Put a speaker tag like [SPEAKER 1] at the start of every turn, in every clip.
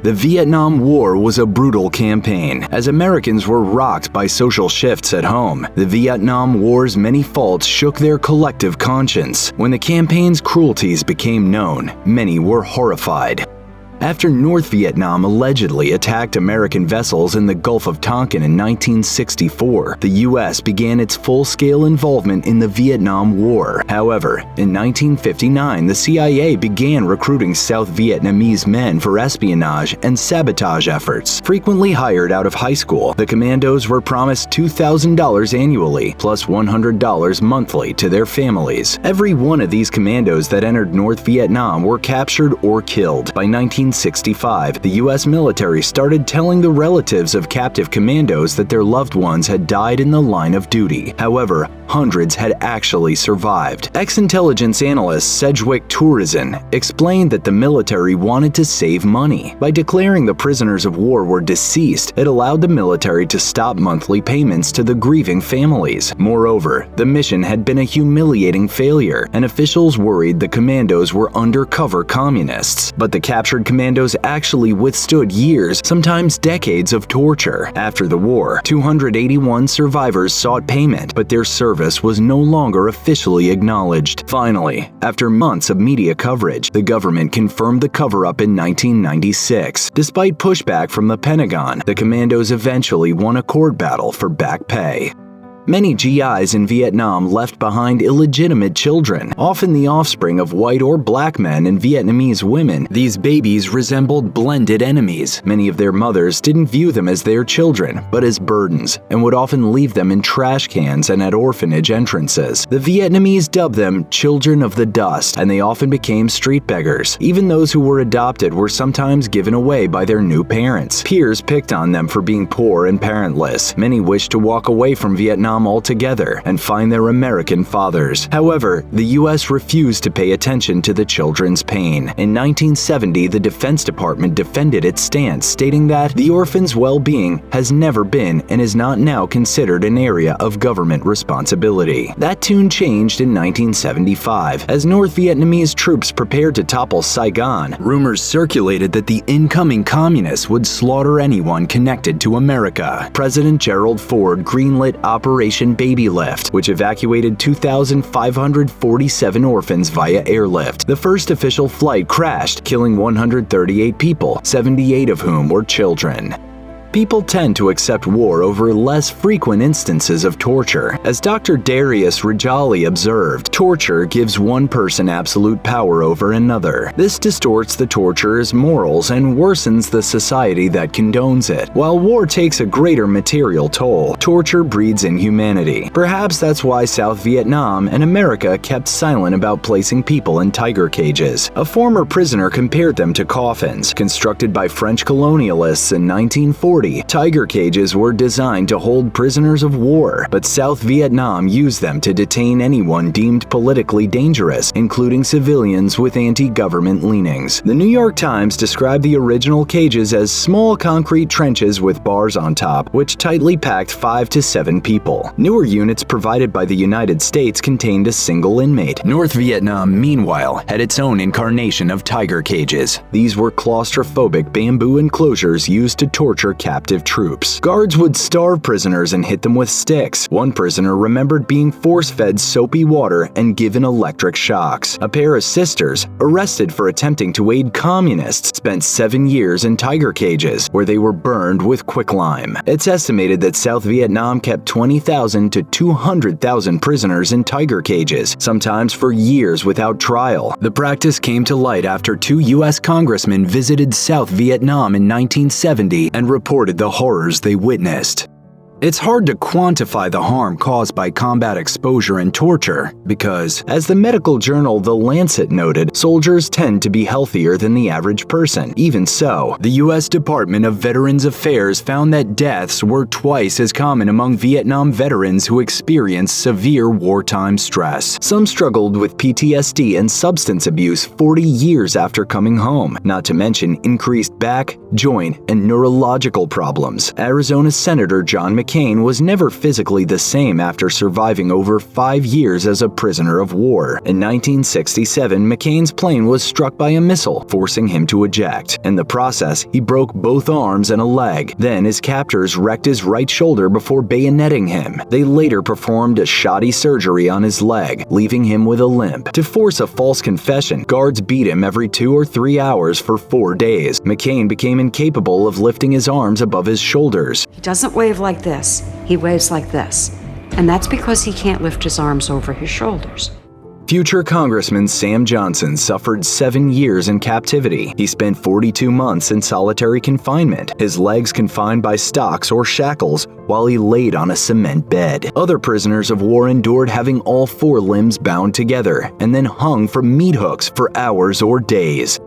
[SPEAKER 1] The Vietnam War was a brutal campaign, as Americans were rocked by social shifts at home. The Vietnam War's many faults shook their collective conscience. When the campaign's cruelties became known, many were horrified. After North Vietnam allegedly attacked American vessels in the Gulf of Tonkin in 1964, the U.S. began its full-scale involvement in the Vietnam War. However, in 1959, the CIA began recruiting South Vietnamese men for espionage and sabotage efforts. Frequently hired out of high school, the commandos were promised $2,000 annually, plus $100 monthly to their families. Every one of these commandos that entered North Vietnam were captured or killed. By 1965, the U.S. military started telling the relatives of captive commandos that their loved ones had died in the line of duty. However, hundreds had actually survived. Ex-intelligence analyst Sedgwick Tourizon explained that the military wanted to save money. By declaring the prisoners of war were deceased, it allowed the military to stop monthly payments to the grieving families. Moreover, the mission had been a humiliating failure, and officials worried the commandos were undercover communists. But the captured commandos actually withstood years, sometimes decades of torture. After the war, 281 survivors sought payment, but their service was no longer officially acknowledged. Finally, after months of media coverage, the government confirmed the cover-up in 1996. Despite pushback from the Pentagon, the commandos eventually won a court battle for back pay. Many GIs in Vietnam left behind illegitimate children, often the offspring of white or black men and Vietnamese women. These babies resembled blended enemies. Many of their mothers didn't view them as their children, but as burdens, and would often leave them in trash cans and at orphanage entrances. The Vietnamese dubbed them children of the dust, and they often became street beggars. Even those who were adopted were sometimes given away by their new parents. Peers picked on them for being poor and parentless. Many wished to walk away from Vietnam altogether and find their American fathers. However, the U.S. refused to pay attention to the children's pain. In 1970, the Defense Department defended its stance, stating that the orphans' well-being has never been and is not now considered an area of government responsibility. That tune changed in 1975. As North Vietnamese troops prepared to topple Saigon, rumors circulated that the incoming communists would slaughter anyone connected to America. President Gerald Ford greenlit Operation Baby Lift, which evacuated 2,547 orphans via airlift. The first official flight crashed, killing 138 people, 78 of whom were children. People tend to accept war over less frequent instances of torture. As Dr. Darius Rajali observed, torture gives one person absolute power over another. This distorts the torturer's morals and worsens the society that condones it. While war takes a greater material toll, torture breeds inhumanity. Perhaps that's why South Vietnam and America kept silent about placing people in tiger cages. A former prisoner compared them to coffins. Constructed by French colonialists in 1940, tiger cages were designed to hold prisoners of war, but South Vietnam used them to detain anyone deemed politically dangerous, including civilians with anti-government leanings. The New York Times described the original cages as small concrete trenches with bars on top, which tightly packed 5 to 7 people. Newer units provided by the United States contained a single inmate. North Vietnam, meanwhile, had its own incarnation of tiger cages. These were claustrophobic bamboo enclosures used to torture captive troops. Guards would starve prisoners and hit them with sticks. One prisoner remembered being force-fed soapy water and given electric shocks. A pair of sisters, arrested for attempting to aid communists, spent 7 years in tiger cages, where they were burned with quicklime. It's estimated that South Vietnam kept 20,000 to 200,000 prisoners in tiger cages, sometimes for years without trial. The practice came to light after 2 U.S. congressmen visited South Vietnam in 1970 and reported the horrors they witnessed. It's hard to quantify the harm caused by combat exposure and torture because, as the medical journal The Lancet noted, soldiers tend to be healthier than the average person. Even so, the U.S. Department of Veterans Affairs found that deaths were twice as common among Vietnam veterans who experienced severe wartime stress. Some struggled with PTSD and substance abuse 40 years after coming home, not to mention increased back, joint, and neurological problems. Arizona Senator John McCain McCain was never physically the same after surviving over 5 years as a prisoner of war. In 1967, McCain's plane was struck by a missile, forcing him to eject. In the process, he broke both arms and a leg. Then his captors wrecked his right shoulder before bayoneting him. They later performed a shoddy surgery on his leg, leaving him with a limp. To force a false confession, guards beat him every 2 or 3 hours for 4 days. McCain became incapable of lifting his arms above his shoulders.
[SPEAKER 2] He doesn't wave like this, he waves like this. And that's because he can't lift his arms over his shoulders.
[SPEAKER 1] Future Congressman Sam Johnson suffered 7 years in captivity. He spent 42 months in solitary confinement, his legs confined by stocks or shackles while he laid on a cement bed. Other prisoners of war endured having all 4 limbs bound together and then hung from meat hooks for hours or days.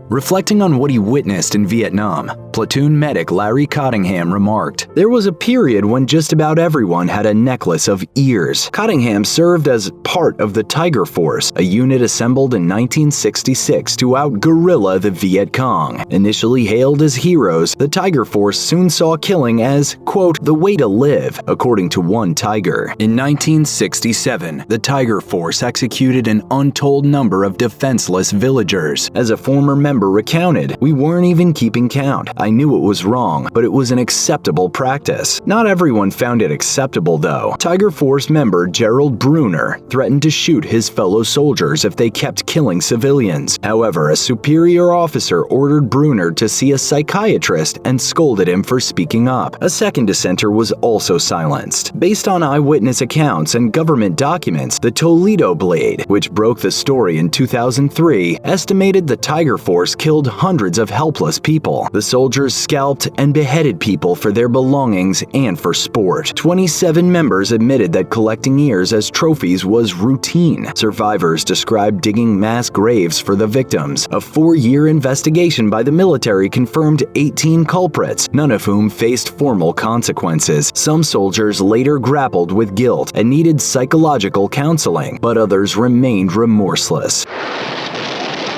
[SPEAKER 1] Reflecting on what he witnessed in Vietnam, platoon medic Larry Cottingham remarked, "There was a period when just about everyone had a necklace of ears." Cottingham served as part of the Tiger Force, a unit assembled in 1966 to out-guerrilla the Viet Cong. Initially hailed as heroes, the Tiger Force soon saw killing as, quote, "the way to live," according to one Tiger. In 1967, the Tiger Force executed an untold number of defenseless villagers. As a former member recounted, "We weren't even keeping count. I knew it was wrong, but it was an acceptable practice." Not everyone found it acceptable, though. Tiger Force member Gerald Bruner threatened to shoot his fellow soldiers if they kept killing civilians. However, a superior officer ordered Bruner to see a psychiatrist and scolded him for speaking up. A second dissenter was also silenced. Based on eyewitness accounts and government documents, the Toledo Blade, which broke the story in 2003, estimated the Tiger Force killed hundreds of helpless people. The soldiers scalped and beheaded people for their belongings and for sport. 27 members admitted that collecting ears as trophies was routine. Survivors described digging mass graves for the victims. A 4-year investigation by the military confirmed 18 culprits, none of whom faced formal consequences. Some soldiers later grappled with guilt and needed psychological counseling, but others remained remorseless.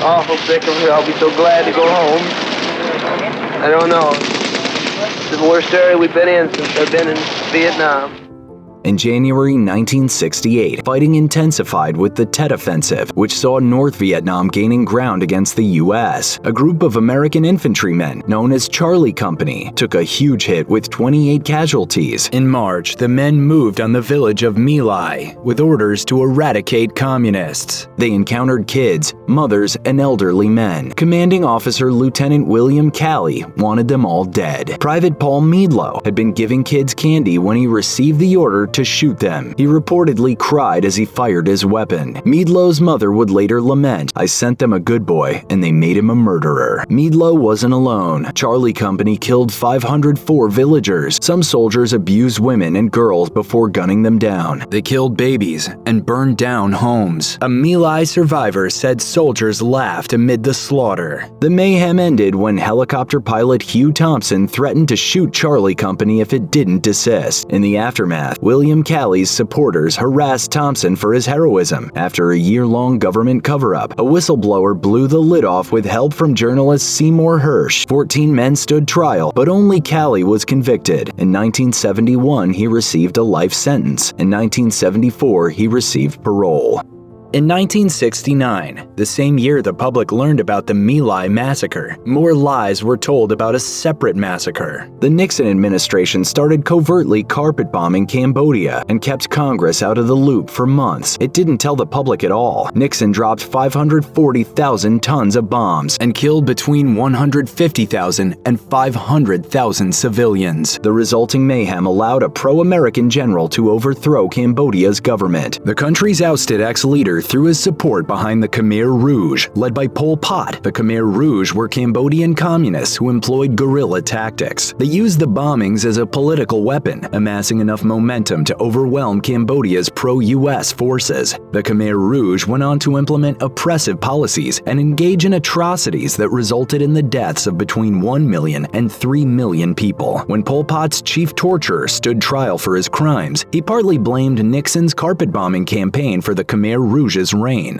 [SPEAKER 3] Awful sick of it. I'll be so glad to go home. I don't know. It's the worst area we've been in since I've been in Vietnam.
[SPEAKER 1] In January 1968, fighting intensified with the Tet Offensive, which saw North Vietnam gaining ground against the U.S. A group of American infantrymen, known as Charlie Company, took a huge hit with 28 casualties. In March, the men moved on the village of My Lai with orders to eradicate communists. They encountered kids, mothers, and elderly men. Commanding Officer Lieutenant William Calley wanted them all dead. Private Paul Meadlow had been giving kids candy when he received the order to shoot them. He reportedly cried as he fired his weapon. Meadlow's mother would later lament, "I sent them a good boy, and they made him a murderer." Meadlow wasn't alone. Charlie Company killed 504 villagers. Some soldiers abused women and girls before gunning them down. They killed babies and burned down homes. A My Lai survivor said soldiers laughed amid the slaughter. The mayhem ended when helicopter pilot Hugh Thompson threatened to shoot Charlie Company if it didn't desist. In the aftermath, William Calley's supporters harassed Thompson for his heroism. After a year-long government cover-up, a whistleblower blew the lid off with help from journalist Seymour Hersh. 14 men stood trial, but only Calley was convicted. In 1971, he received a life sentence. In 1974, he received parole. In 1969, the same year the public learned about the My Lai massacre, more lies were told about a separate massacre. The Nixon administration started covertly carpet bombing Cambodia and kept Congress out of the loop for months. It didn't tell the public at all. Nixon dropped 540,000 tons of bombs and killed between 150,000 and 500,000 civilians. The resulting mayhem allowed a pro-American general to overthrow Cambodia's government. The country's ousted ex-leader threw his support behind the Khmer Rouge, led by Pol Pot. The Khmer Rouge were Cambodian communists who employed guerrilla tactics. They used the bombings as a political weapon, amassing enough momentum to overwhelm Cambodia's pro-US forces. The Khmer Rouge went on to implement oppressive policies and engage in atrocities that resulted in the deaths of between 1 million and 3 million people. When Pol Pot's chief torturer stood trial for his crimes, he partly blamed Nixon's carpet bombing campaign for the Khmer Rouge's reign.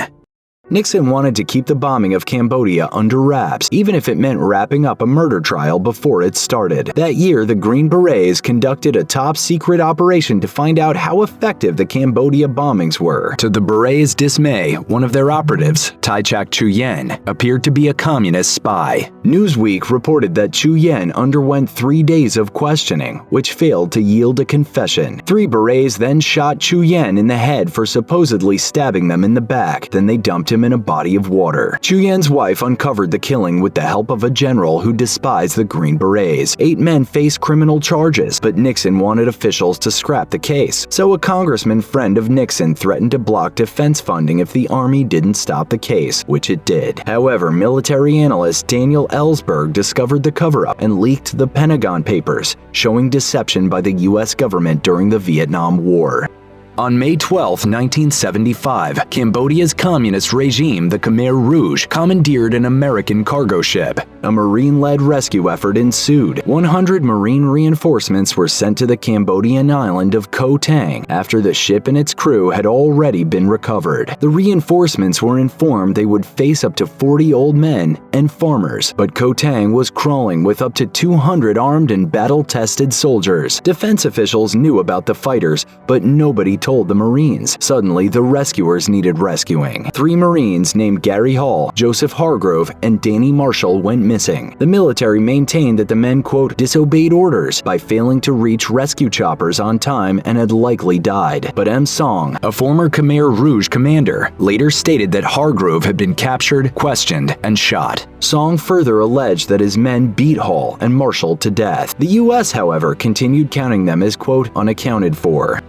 [SPEAKER 1] Nixon wanted to keep the bombing of Cambodia under wraps, even if it meant wrapping up a murder trial before it started. That year, the Green Berets conducted a top-secret operation to find out how effective the Cambodia bombings were. To the Berets' dismay, one of their operatives, Tai Chak Chu Yen, appeared to be a communist spy. Newsweek reported that Chu Yen underwent 3 days of questioning, which failed to yield a confession. 3 Berets then shot Chu Yen in the head for supposedly stabbing them in the back. Then they dumped him in a body of water. Chu Yen's wife uncovered the killing with the help of a general who despised the Green Berets. 8 men faced criminal charges, but Nixon wanted officials to scrap the case. So a congressman friend of Nixon threatened to block defense funding if the army didn't stop the case, which it did. However, military analyst Daniel Ellsberg discovered the cover-up and leaked the Pentagon Papers, showing deception by the U.S. government during the Vietnam War. On May 12, 1975, Cambodia's communist regime, the Khmer Rouge, commandeered an American cargo ship. A Marine-led rescue effort ensued. 100 Marine reinforcements were sent to the Cambodian island of Koh Tang after the ship and its crew had already been recovered. The reinforcements were informed they would face up to 40 old men and farmers, but Koh Tang was crawling with up to 200 armed and battle-tested soldiers. Defense officials knew about the fighters, but nobody told the Marines. Suddenly, the rescuers needed rescuing. 3 Marines named Gary Hall, Joseph Hargrove, and Danny Marshall went missing. The military maintained that the men, quote, disobeyed orders by failing to reach rescue choppers on time and had likely died. But M. Song, a former Khmer Rouge commander, later stated that Hargrove had been captured, questioned, and shot. Song further alleged that his men beat Hall and Marshall to death. The U.S., however, continued counting them as, quote, unaccounted for.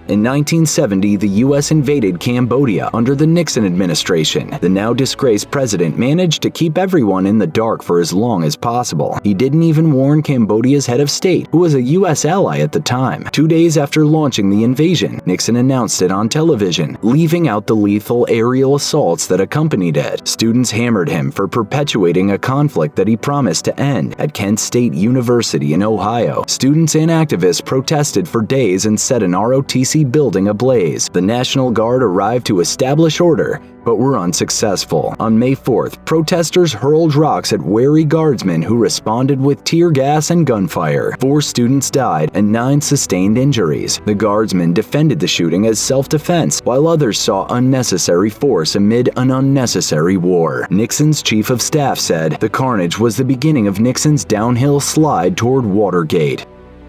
[SPEAKER 1] In 1970, the U.S. invaded Cambodia under the Nixon administration. The now disgraced president managed to keep everyone in the dark for as long as possible. He didn't even warn Cambodia's head of state, who was a U.S. ally at the time. 2 days after launching the invasion, Nixon announced it on television, leaving out the lethal aerial assaults that accompanied it. Students hammered him for perpetuating a conflict that he promised to end. At Kent State University in Ohio, students and activists protested for days and set an ROTC building ablaze. The National Guard arrived to establish order, but were unsuccessful. On May 4th, protesters hurled rocks at wary guardsmen who responded with tear gas and gunfire. 4 students died and 9 sustained injuries. The guardsmen defended the shooting as self-defense, while others saw unnecessary force amid an unnecessary war. Nixon's chief of staff said the carnage was the beginning of Nixon's downhill slide toward Watergate.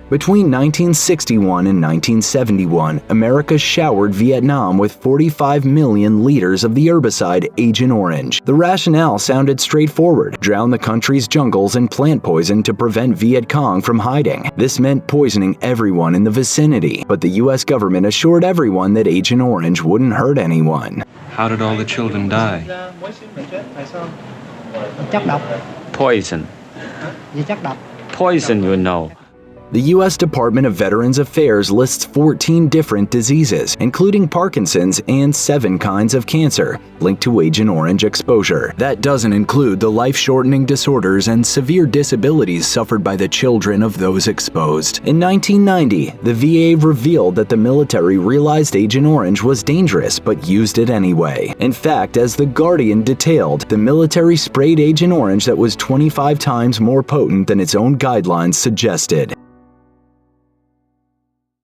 [SPEAKER 1] Between 1961 and 1971, America showered Vietnam with 45 million liters of the herbicide Agent Orange. The rationale sounded straightforward: drown the country's jungles in plant poison to prevent Viet Cong from hiding. This meant poisoning everyone in the vicinity, but the U.S. government assured everyone that Agent Orange wouldn't hurt anyone.
[SPEAKER 4] How did all the children die?
[SPEAKER 5] Poison. Poison, you know.
[SPEAKER 1] The U.S. Department of Veterans Affairs lists 14 different diseases, including Parkinson's and 7 kinds of cancer, linked to Agent Orange exposure. That doesn't include the life-shortening disorders and severe disabilities suffered by the children of those exposed. In 1990, the VA revealed that the military realized Agent Orange was dangerous, but used it anyway. In fact, as The Guardian detailed, the military sprayed Agent Orange that was 25 times more potent than its own guidelines suggested.